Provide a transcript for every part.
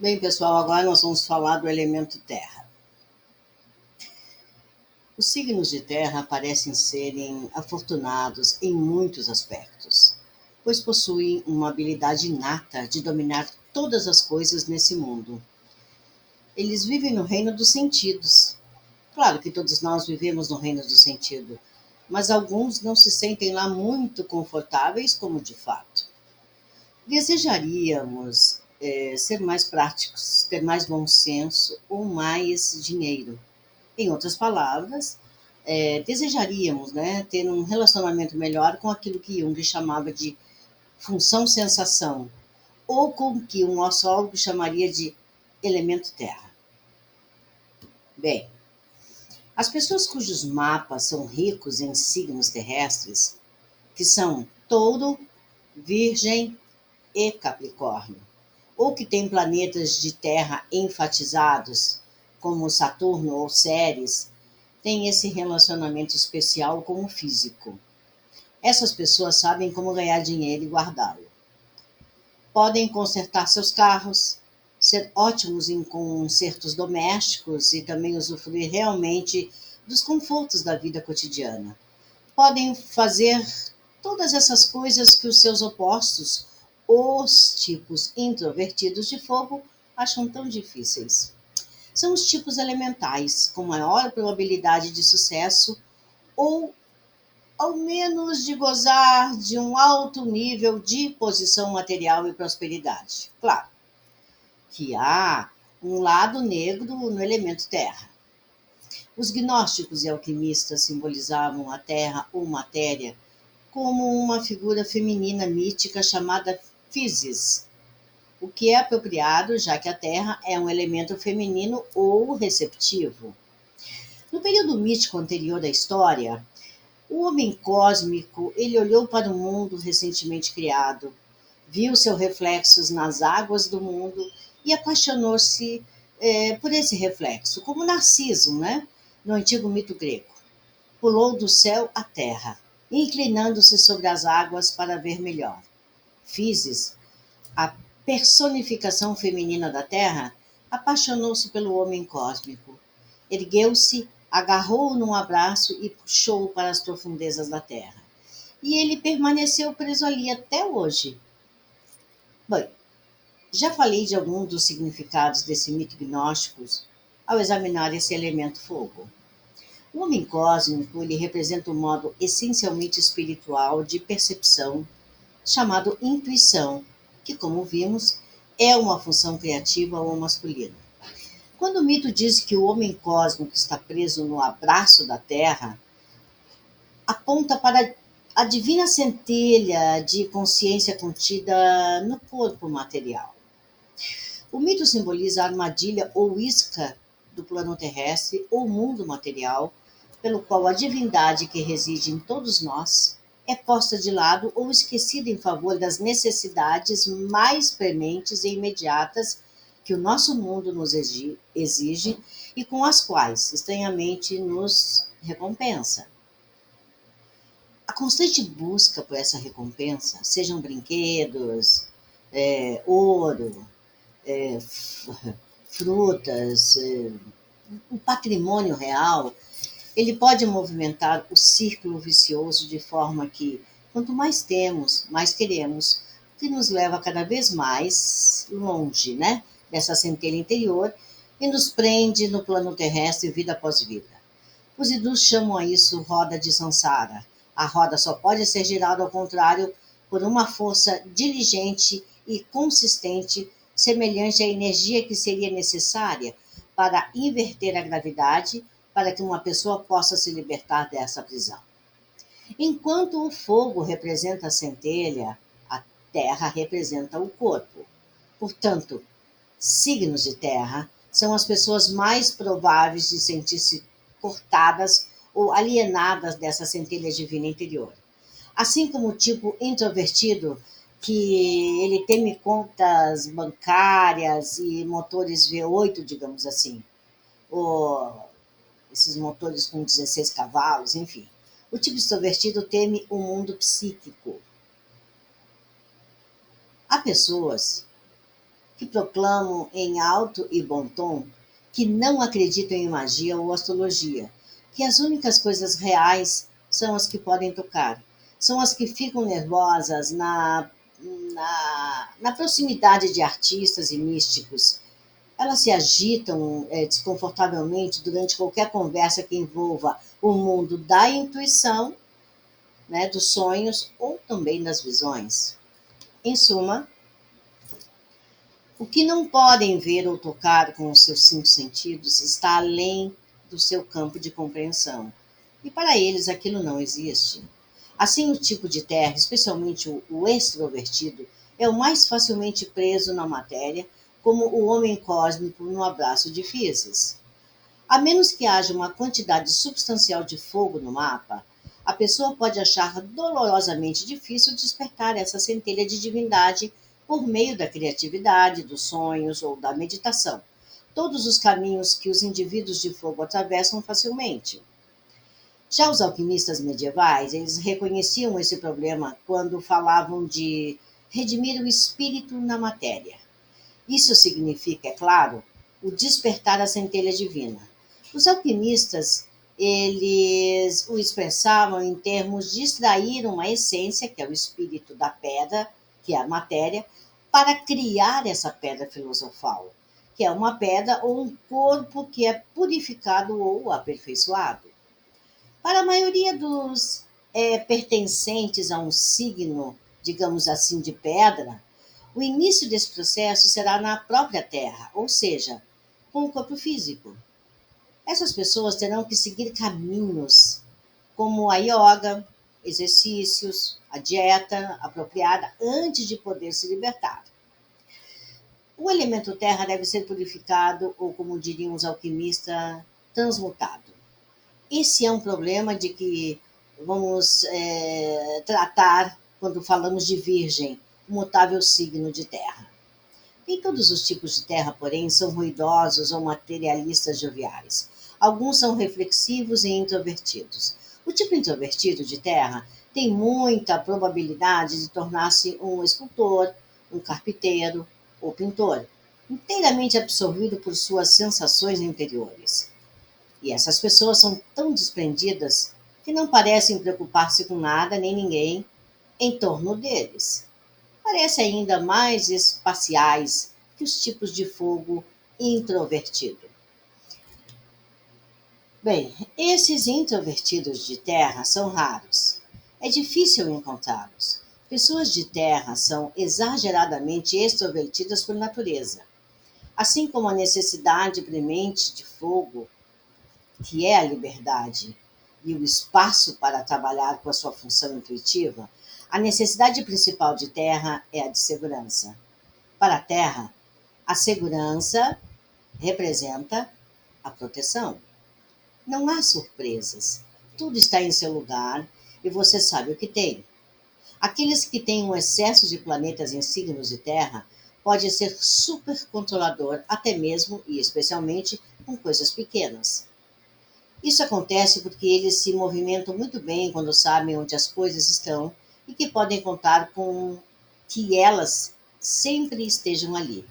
Bem, pessoal, agora nós vamos falar do elemento terra. Os signos de terra parecem serem afortunados em muitos aspectos, pois possuem uma habilidade inata de dominar todas as coisas nesse mundo. Eles vivem no reino dos sentidos. Claro que todos nós vivemos no reino do sentido, mas alguns não se sentem lá muito confortáveis como de fato. Desejaríamos ser mais práticos, ter mais bom senso ou mais dinheiro. Em outras palavras, desejaríamos, né, ter um relacionamento melhor com aquilo que Jung chamava de função-sensação, ou com o que um astrólogo chamaria de elemento terra. Bem, as pessoas cujos mapas são ricos em signos terrestres, que são Touro, Virgem e Capricórnio, ou que têm planetas de terra enfatizados, como Saturno ou Ceres, têm esse relacionamento especial com o físico. Essas pessoas sabem como ganhar dinheiro e guardá-lo. Podem consertar seus carros, ser ótimos em consertos domésticos e também usufruir realmente dos confortos da vida cotidiana. Podem fazer todas essas coisas que os seus opostos, os tipos introvertidos de fogo, acham tão difíceis. São os tipos elementais, com maior probabilidade de sucesso ou, ao menos, de gozar de um alto nível de posição material e prosperidade. Claro que há um lado negro no elemento terra. Os gnósticos e alquimistas simbolizavam a terra ou matéria como uma figura feminina mítica chamada Physis, o que é apropriado, já que a terra é um elemento feminino ou receptivo. No período mítico anterior à história, o homem cósmico ele olhou para o mundo recentemente criado, viu seus reflexos nas águas do mundo e apaixonou-se por esse reflexo, como Narciso, né? No antigo mito grego. Pulou do céu à terra, inclinando-se sobre as águas para ver melhor. Physis, a personificação feminina da terra, apaixonou-se pelo homem cósmico. Ergueu-se, agarrou-o num abraço e puxou-o para as profundezas da terra. E ele permaneceu preso ali até hoje. Bem, já falei de alguns dos significados desse mito gnóstico ao examinar esse elemento fogo. O homem cósmico ele representa um modo essencialmente espiritual de percepção, chamado intuição, que, como vimos, é uma função criativa ou masculina. Quando o mito diz que o homem cósmico está preso no abraço da Terra, aponta para a divina centelha de consciência contida no corpo material. O mito simboliza a armadilha ou isca do plano terrestre ou mundo material, pelo qual a divindade que reside em todos nós é posta de lado ou esquecida em favor das necessidades mais prementes e imediatas que o nosso mundo nos exige e com as quais estranhamente nos recompensa. A constante busca por essa recompensa, sejam brinquedos, ouro, eh, f- frutas, o patrimônio real, ele pode movimentar o círculo vicioso de forma que, quanto mais temos, mais queremos, o que nos leva cada vez mais longe, né, dessa centelha interior e nos prende no plano terrestre vida após vida. Os hindus chamam a isso roda de Sansara. A roda só pode ser girada ao contrário por uma força diligente e consistente, semelhante à energia que seria necessária para inverter a gravidade para que uma pessoa possa se libertar dessa prisão. Enquanto o fogo representa a centelha, a terra representa o corpo. Portanto, signos de terra são as pessoas mais prováveis de sentir-se cortadas ou alienadas dessa centelha divina interior. Assim como o tipo introvertido, que ele teme contas bancárias e motores V8, digamos assim, ou esses motores com 16 cavalos, enfim. O tipo extrovertido teme o mundo psíquico. Há pessoas que proclamam em alto e bom tom que não acreditam em magia ou astrologia, que as únicas coisas reais são as que podem tocar, são as que ficam nervosas na proximidade de artistas e místicos. Elas se agitam desconfortavelmente durante qualquer conversa que envolva o mundo da intuição, né, dos sonhos ou também das visões. Em suma, o que não podem ver ou tocar com os seus cinco sentidos está além do seu campo de compreensão. E para eles aquilo não existe. Assim, o tipo de terra, especialmente o extrovertido, é o mais facilmente preso na matéria, como o homem cósmico no abraço de Físis. A menos que haja uma quantidade substancial de fogo no mapa, a pessoa pode achar dolorosamente difícil despertar essa centelha de divindade por meio da criatividade, dos sonhos ou da meditação. Todos os caminhos que os indivíduos de fogo atravessam facilmente. Já os alquimistas medievais, eles reconheciam esse problema quando falavam de redimir o espírito na matéria. Isso significa, é claro, o despertar a centelha divina. Os alquimistas, eles o expressavam em termos de extrair uma essência, que é o espírito da pedra, que é a matéria, para criar essa pedra filosofal, que é uma pedra ou um corpo que é purificado ou aperfeiçoado. Para a maioria dos pertencentes a um signo, digamos assim, de pedra, o início desse processo será na própria Terra, ou seja, com o corpo físico. Essas pessoas terão que seguir caminhos como a yoga, exercícios, a dieta apropriada antes de poder se libertar. O elemento terra deve ser purificado, ou como diriam os alquimistas, transmutado. Esse é um problema de que vamos tratar quando falamos de Virgem, o mutável signo de terra. Nem todos os tipos de terra, porém, são ruidosos ou materialistas joviais. Alguns são reflexivos e introvertidos. O tipo introvertido de terra tem muita probabilidade de tornar-se um escultor, um carpinteiro ou pintor, inteiramente absorvido por suas sensações interiores. E essas pessoas são tão desprendidas que não parecem preocupar-se com nada nem ninguém em torno deles. Parecem ainda mais espaciais que os tipos de fogo introvertido. Bem, esses introvertidos de terra são raros. É difícil encontrá-los. Pessoas de terra são exageradamente extrovertidas por natureza. Assim como a necessidade premente de fogo, que é a liberdade, e o espaço para trabalhar com a sua função intuitiva, a necessidade principal de terra é a de segurança. Para a terra, a segurança representa a proteção. Não há surpresas. Tudo está em seu lugar e você sabe o que tem. Aqueles que têm um excesso de planetas em signos de terra pode ser super controlador, até mesmo e especialmente com coisas pequenas. Isso acontece porque eles se movimentam muito bem quando sabem onde as coisas estão e que podem contar com que elas sempre estejam ali.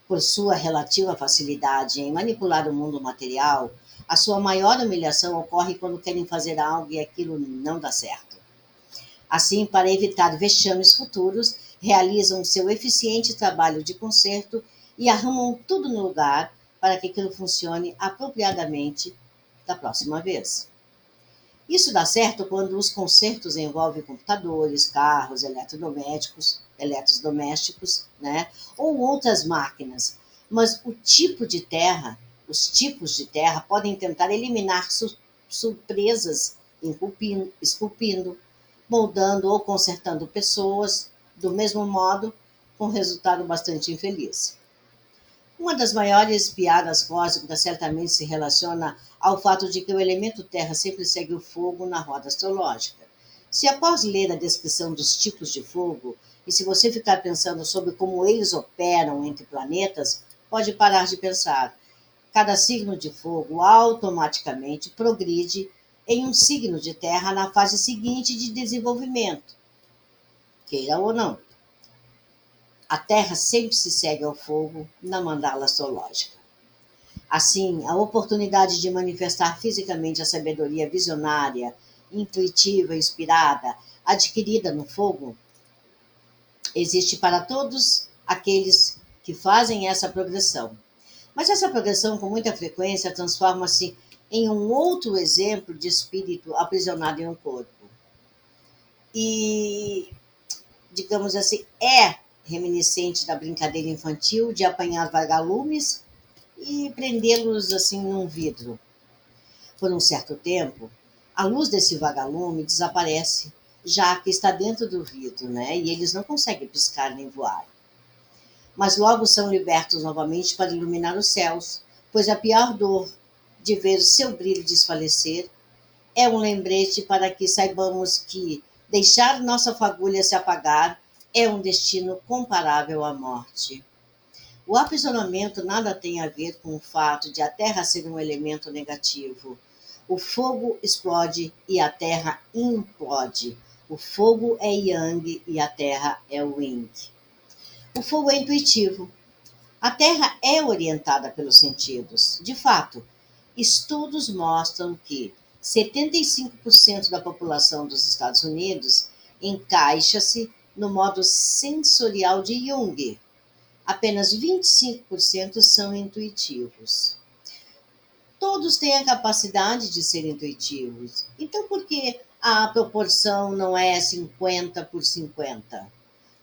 Por sua relativa facilidade em manipular o mundo material, a sua maior humilhação ocorre quando querem fazer algo e aquilo não dá certo. Assim, para evitar vexames futuros, realizam seu eficiente trabalho de conserto e arrumam tudo no lugar para que aquilo funcione apropriadamente da próxima vez. Isso dá certo quando os consertos envolvem computadores, carros, eletrodomésticos, né, ou outras máquinas. Mas os tipos de terra podem tentar eliminar surpresas esculpindo, moldando ou consertando pessoas do mesmo modo, com resultado bastante infeliz. Uma das maiores piadas cósmicas certamente se relaciona ao fato de que o elemento terra sempre segue o fogo na roda astrológica. Se após ler a descrição dos tipos de fogo, e se você ficar pensando sobre como eles operam entre planetas, pode parar de pensar. Cada signo de fogo automaticamente progride em um signo de terra na fase seguinte de desenvolvimento, queira ou não. A terra sempre se segue ao fogo na mandala astrológica. Assim, a oportunidade de manifestar fisicamente a sabedoria visionária, intuitiva e inspirada, adquirida no fogo, existe para todos aqueles que fazem essa progressão. Mas essa progressão, com muita frequência, transforma-se em um outro exemplo de espírito aprisionado em um corpo. E, digamos assim, é reminiscente da brincadeira infantil de apanhar vagalumes e prendê-los assim num vidro. Por um certo tempo, a luz desse vagalume desaparece, já que está dentro do vidro, né? E eles não conseguem piscar nem voar. Mas logo são libertos novamente para iluminar os céus, pois a pior dor de ver o seu brilho desfalecer é um lembrete para que saibamos que deixar nossa fagulha se apagar é um destino comparável à morte. O aprisionamento nada tem a ver com o fato de a Terra ser um elemento negativo. O fogo explode e a Terra implode. O fogo é Yang e a Terra é o Yin. O fogo é intuitivo. A Terra é orientada pelos sentidos. De fato, estudos mostram que 75% da população dos Estados Unidos encaixa-se no modo sensorial de Jung. Apenas 25% são intuitivos. Todos têm a capacidade de ser intuitivos. Então, por que a proporção não é 50 por 50?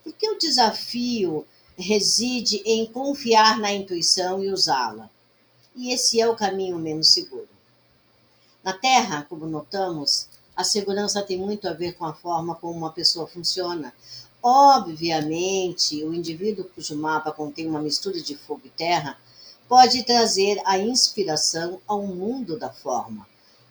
Porque o desafio reside em confiar na intuição e usá-la. E esse é o caminho menos seguro. Na Terra, como notamos, a segurança tem muito a ver com a forma como uma pessoa funciona. Obviamente, o indivíduo cujo mapa contém uma mistura de fogo e terra pode trazer a inspiração ao mundo da forma.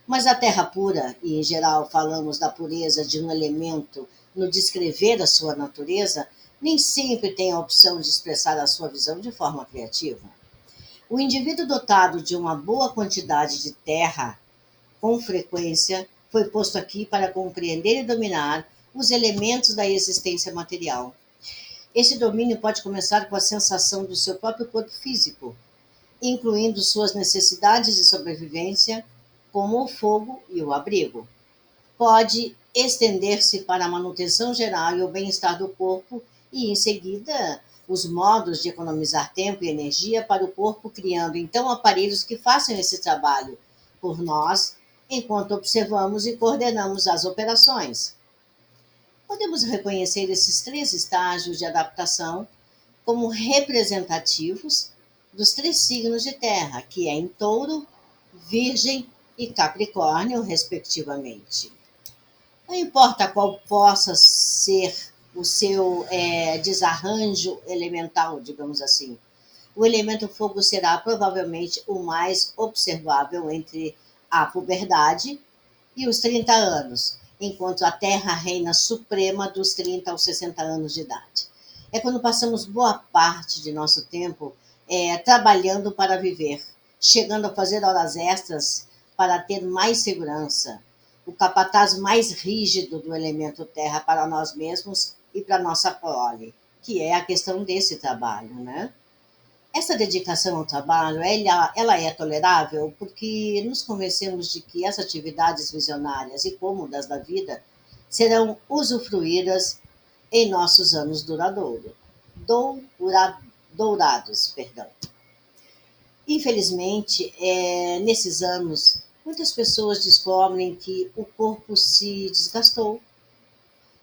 Mas a terra pura, e em geral falamos da pureza de um elemento no descrever a sua natureza, nem sempre tem a opção de expressar a sua visão de forma criativa. O indivíduo dotado de uma boa quantidade de terra, com frequência, foi posto aqui para compreender e dominar os elementos da existência material. Esse domínio pode começar com a sensação do seu próprio corpo físico, incluindo suas necessidades de sobrevivência, como o fogo e o abrigo. Pode estender-se para a manutenção geral e o bem-estar do corpo e, em seguida, os modos de economizar tempo e energia para o corpo, criando então aparelhos que façam esse trabalho por nós, enquanto observamos e coordenamos as operações. Podemos reconhecer esses três estágios de adaptação como representativos dos três signos de terra, que é em Touro, Virgem e Capricórnio, respectivamente. Não importa qual possa ser o seu desarranjo elemental, digamos assim, o elemento fogo será provavelmente o mais observável entre a puberdade e os 30 anos, enquanto a Terra reina suprema dos 30 aos 60 anos de idade. É quando passamos boa parte de nosso tempo trabalhando para viver, chegando a fazer horas extras para ter mais segurança, o capataz mais rígido do elemento terra para nós mesmos e para nossa prole, que é a questão desse trabalho, né? Essa dedicação ao trabalho, ela é tolerável porque nos convencemos de que essas atividades visionárias e cômodas da vida serão usufruídas em nossos anos dourados. Perdão. Infelizmente, nesses anos, muitas pessoas descobrem que o corpo se desgastou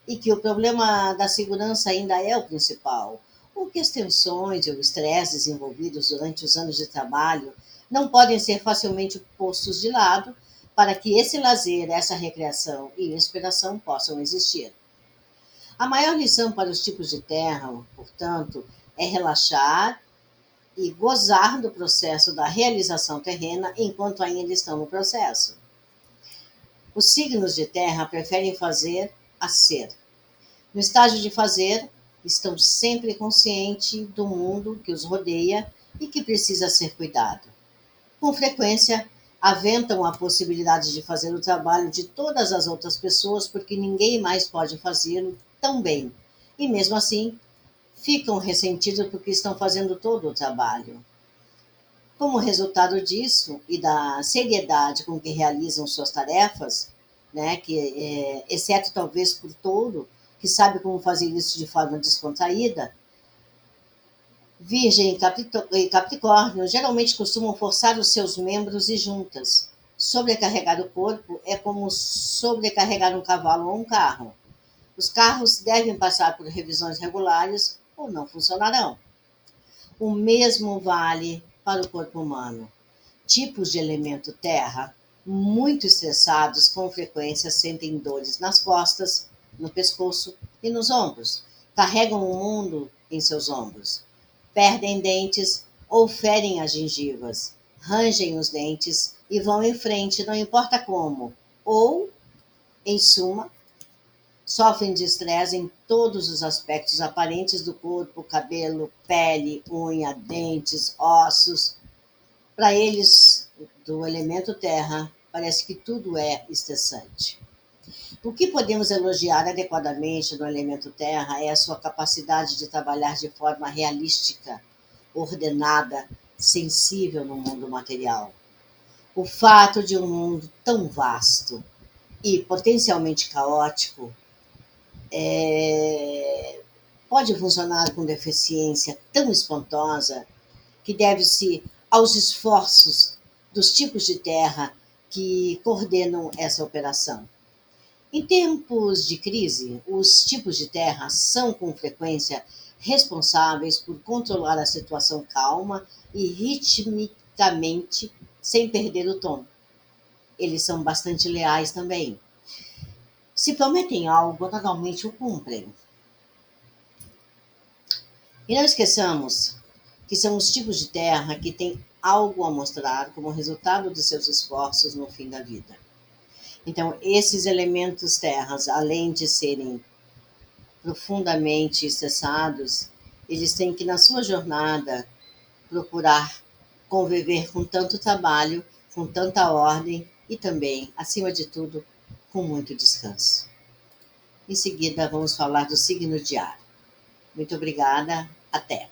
e que o problema da segurança ainda é o principal, ou que as tensões e o estresse desenvolvidos durante os anos de trabalho não podem ser facilmente postos de lado para que esse lazer, essa recreação e inspiração possam existir. A maior lição para os tipos de terra, portanto, é relaxar e gozar do processo da realização terrena enquanto ainda estão no processo. Os signos de terra preferem fazer a ser. No estágio de fazer, estão sempre conscientes do mundo que os rodeia e que precisa ser cuidado. Com frequência, aventam a possibilidade de fazer o trabalho de todas as outras pessoas porque ninguém mais pode fazê-lo tão bem. E mesmo assim, ficam ressentidos porque estão fazendo todo o trabalho. Como resultado disso e da seriedade com que realizam suas tarefas, né, exceto talvez por touro, que sabe como fazer isso de forma descontraída, Virgem e Capricórnio geralmente costumam forçar os seus membros e juntas. Sobrecarregar o corpo é como sobrecarregar um cavalo ou um carro. Os carros devem passar por revisões regulares ou não funcionarão. O mesmo vale para o corpo humano. Tipos de elemento terra, muito estressados, com frequência sentem dores nas costas, no pescoço e nos ombros. Carregam o mundo em seus ombros. Perdem dentes ou ferem as gengivas. Rangem os dentes e vão em frente, não importa como. Ou, em suma, sofrem de estresse em todos os aspectos aparentes do corpo, cabelo, pele, unha, dentes, ossos. Para eles, do elemento terra, parece que tudo é estressante. O que podemos elogiar adequadamente no elemento terra é a sua capacidade de trabalhar de forma realística, ordenada, sensível no mundo material. O fato de um mundo tão vasto e potencialmente caótico pode funcionar com deficiência tão espantosa que deve-se aos esforços dos tipos de terra que coordenam essa operação. Em tempos de crise, os tipos de terra são com frequência responsáveis por controlar a situação calma e ritmicamente sem perder o tom. Eles são bastante leais também. Se prometem algo, normalmente o cumprem. E não esqueçamos que são os tipos de terra que têm algo a mostrar como resultado de seus esforços no fim da vida. Então, esses elementos terras, além de serem profundamente estressados, eles têm que, na sua jornada, procurar conviver com tanto trabalho, com tanta ordem e também, acima de tudo, com muito descanso. Em seguida, vamos falar do signo de ar. Muito obrigada, até!